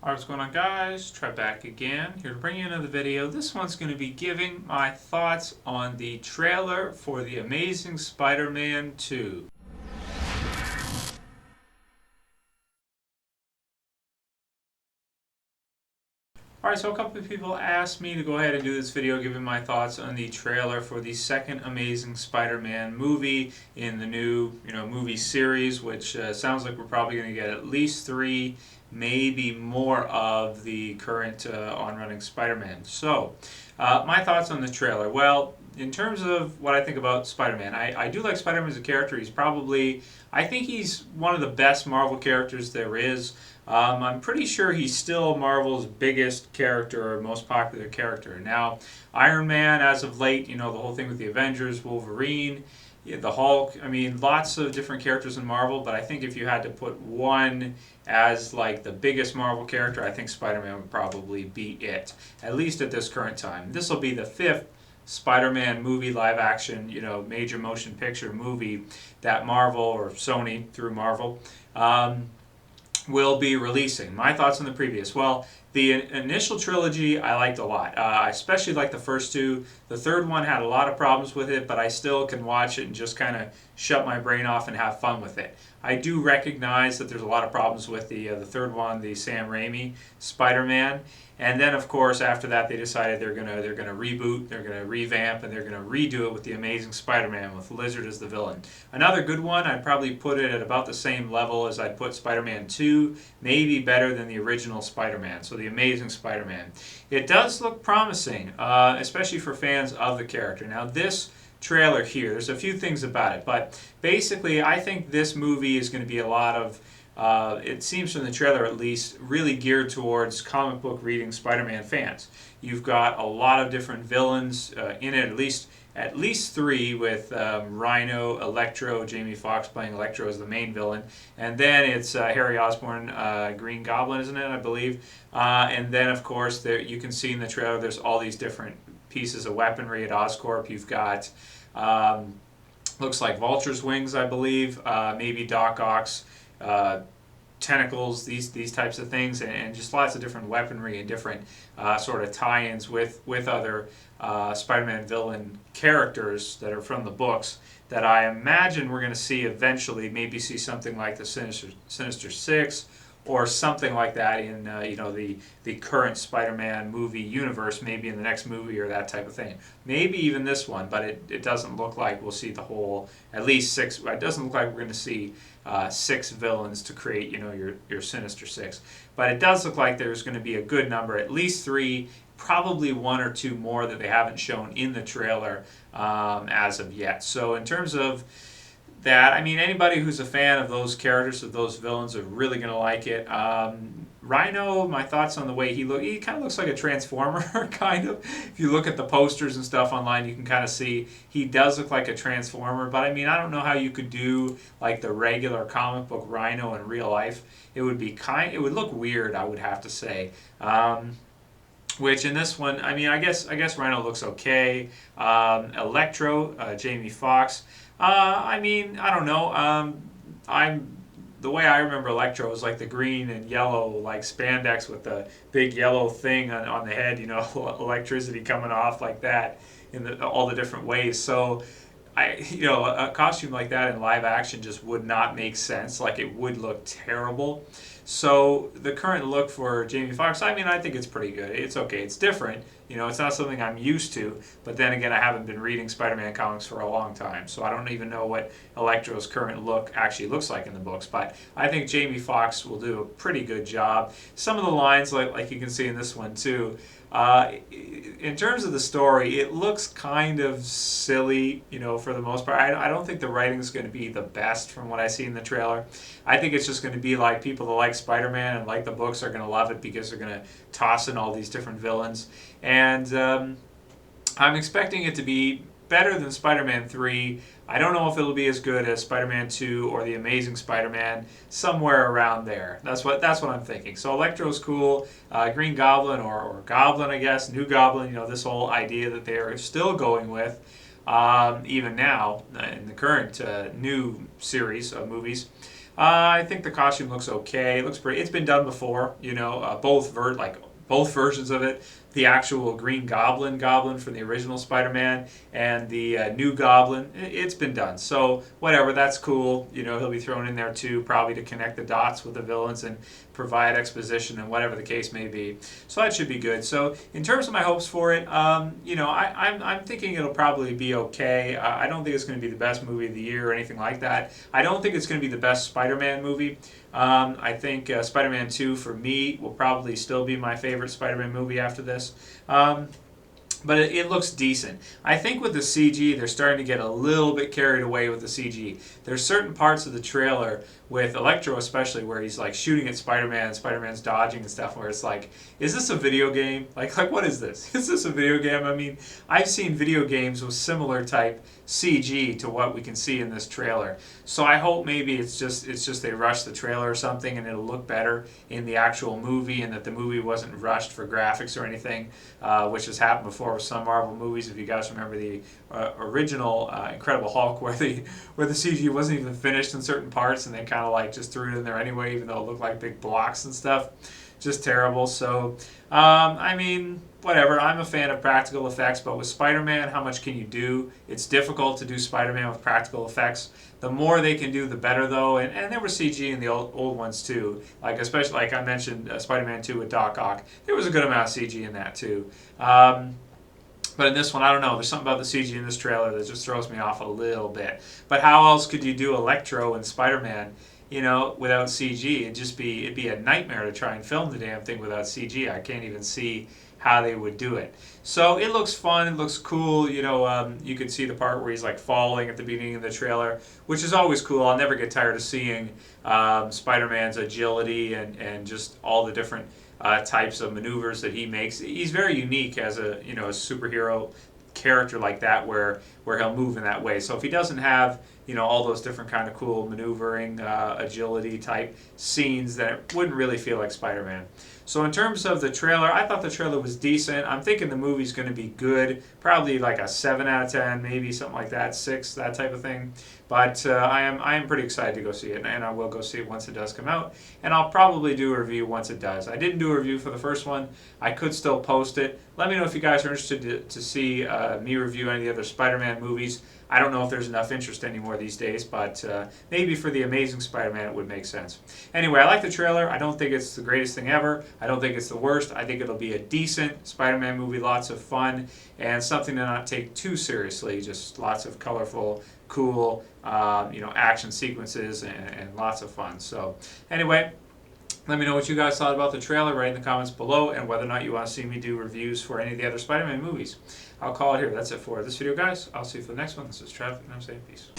Alright, what's going on, guys? Trev back again, here to bring you another video. This one's going to be giving my thoughts on the trailer for The Amazing Spider-Man 2. Alright, so a couple of people asked me to go ahead and do this video giving my thoughts on the trailer for the second Amazing Spider-Man movie in the new movie series, which sounds like we're probably going to get at least 3, maybe more of the current on-running Spider-Man. So, my thoughts on the trailer. Well, in terms of what I think about Spider-Man, I do like Spider-Man as a character. I think he's one of the best Marvel characters there is. I'm pretty sure he's still Marvel's biggest character or most popular character. Now, Iron Man, as of late, the whole thing with the Avengers, Wolverine, the Hulk, lots of different characters in Marvel, but I think if you had to put one as like the biggest Marvel character, I think Spider-Man would probably be it, at least at this current time. This will be the 5th Spider-Man movie, live action, major motion picture movie that Marvel, or Sony through Marvel, will be releasing. My thoughts on the previous. Well, the initial trilogy I liked a lot. I especially liked the first 2. The third one had a lot of problems with it, but I still can watch it and just kind of shut my brain off and have fun with it. I do recognize that there's a lot of problems with the third one, the Sam Raimi Spider-Man. And then, of course, after that, they decided they're gonna reboot, they're gonna revamp, and they're gonna redo it with the Amazing Spider-Man with Lizard as the villain. Another good one, I'd probably put it at about the same level as I'd put Spider-Man 2, maybe better than the original Spider-Man. So the Amazing Spider-Man. It does look promising, especially for fans of the character. Now, this trailer here, there's a few things about it, but basically, I think this movie is going to be a lot of. It seems from the trailer at least, really geared towards comic book reading Spider-Man fans. You've got a lot of different villains in it, at least 3, with Rhino, Electro, Jamie Foxx playing Electro as the main villain, and then it's Harry Osborn, Green Goblin, isn't it, I believe? And then, of course, there you can see in the trailer there's all these different pieces of weaponry at OsCorp. You've got looks like Vulture's wings, I believe, maybe Doc Ock's tentacles, these types of things, and just lots of different weaponry and different sort of tie-ins with other Spider-Man villain characters that are from the books that I imagine we're going to see eventually. Maybe see something like the Sinister Six or something like that in the current Spider-Man movie universe, maybe in the next movie or that type of thing. Maybe even this one, but it doesn't look like we'll see the whole, at least 6. It doesn't look like we're going to see 6 villains to create your Sinister Six. But it does look like there's going to be a good number, at least 3, probably 1 or 2 more that they haven't shown in the trailer as of yet. So in terms of that, anybody who's a fan of those characters, of those villains, are really going to like it. Rhino, my thoughts on the way he kind of looks like a Transformer, kind of. If you look at the posters and stuff online, you can kind of see he does look like a Transformer, but I don't know how you could do like the regular comic book Rhino in real life. It would look weird, I would have to say. Which in this one, I guess Rhino looks okay. Electro, Jamie Foxx. I don't know. The way I remember Electro is like the green and yellow, like spandex with the big yellow thing on the head. Electricity coming off like that in all the different ways. So, a costume like that in live action just would not make sense. Like, it would look terrible. So the current look for Jamie Foxx, I think it's pretty good. It's okay. It's different. It's not something I'm used to. But then again, I haven't been reading Spider-Man comics for a long time, so I don't even know what Electro's current look actually looks like in the books. But I think Jamie Foxx will do a pretty good job. Some of the lines, like you can see in this one too, in terms of the story, it looks kind of silly, for the most part. I don't think the writing is going to be the best from what I see in the trailer. I think it's just going to be like people that like Spider-Man and like the books are going to love it because they're going to toss in all these different villains. And I'm expecting it to be better than Spider-Man 3. I don't know if it'll be as good as Spider-Man 2 or The Amazing Spider-Man, somewhere around there. That's what I'm thinking. So Electro's cool. Green Goblin or Goblin, I guess, New Goblin, this whole idea that they're still going with, even now, in the current new series of movies. I think the costume looks okay. It looks pretty. It's been done before, you know, both versions of it. The actual Green Goblin from the original Spider-Man and the new Goblin. It's been done. So whatever, that's cool. You know, he'll be thrown in there too, probably to connect the dots with the villains and provide exposition and whatever the case may be. So that should be good. So in terms of my hopes for it, you know, I'm thinking it'll probably be okay. I don't think it's going to be the best movie of the year or anything like that. I don't think it's going to be the best Spider-Man movie. I think Spider-Man 2 for me will probably still be my favorite Spider-Man movie after this. But it looks decent. I think with the CG, they're starting to get a little bit carried away with the CG. There's certain parts of the trailer, with Electro especially, where he's like shooting at Spider-Man, and Spider-Man's dodging and stuff, where it's like, is this a video game? Like what is this? Is this a video game? I mean, I've seen video games with similar type CG to what we can see in this trailer. So I hope maybe it's just they rushed the trailer or something and it'll look better in the actual movie, and that the movie wasn't rushed for graphics or anything, which has happened before with some Marvel movies. If you guys remember the original Incredible Hulk, where the CG wasn't even finished in certain parts, and they kind of like just threw it in there anyway, even though it looked like big blocks and stuff. Just terrible. So I mean, whatever. I'm a fan of practical effects, but with Spider-Man, how much can you do? It's difficult to do Spider-Man with practical effects. The more they can do, the better, though. And there was CG in the old ones too. Like especially like I mentioned, Spider-Man 2 with Doc Ock. There was a good amount of CG in that too. But in this one, I don't know. There's something about the CG in this trailer that just throws me off a little bit. But how else could you do Electro and Spider-Man, you know, without CG? It'd be a nightmare to try and film the damn thing without CG. I can't even see how they would do it. So it looks fun. It looks cool. You know, you could see the part where he's like falling at the beginning of the trailer, which is always cool. I'll never get tired of seeing Spider-Man's agility and just all the different types of maneuvers that he makes. He's very unique as a, you know, a superhero character like that, where he'll move in that way. So if he doesn't have, you know, all those different kind of cool maneuvering, agility type scenes, then it wouldn't really feel like Spider-Man. So in terms of the trailer, I thought the trailer was decent. I'm thinking the movie's going to be good, probably like a 7 out of 10, maybe something like that, 6, that type of thing. But I am pretty excited to go see it, and I will go see it once it does come out. And I'll probably do a review once it does. I didn't do a review for the first one. I could still post it. Let me know if you guys are interested to see me review any of the other Spider-Man movies. I don't know if there's enough interest anymore these days, but maybe for The Amazing Spider-Man it would make sense. Anyway, I like the trailer. I don't think it's the greatest thing ever. I don't think it's the worst. I think it'll be a decent Spider-Man movie, lots of fun, and something to not take too seriously. Just lots of colorful, cool, you know, action sequences and lots of fun. So anyway, let me know what you guys thought about the trailer right in the comments below, and whether or not you want to see me do reviews for any of the other Spider-Man movies. I'll call it here. That's it for this video, guys. I'll see you for the next one. This is Trev, and I'm saying peace.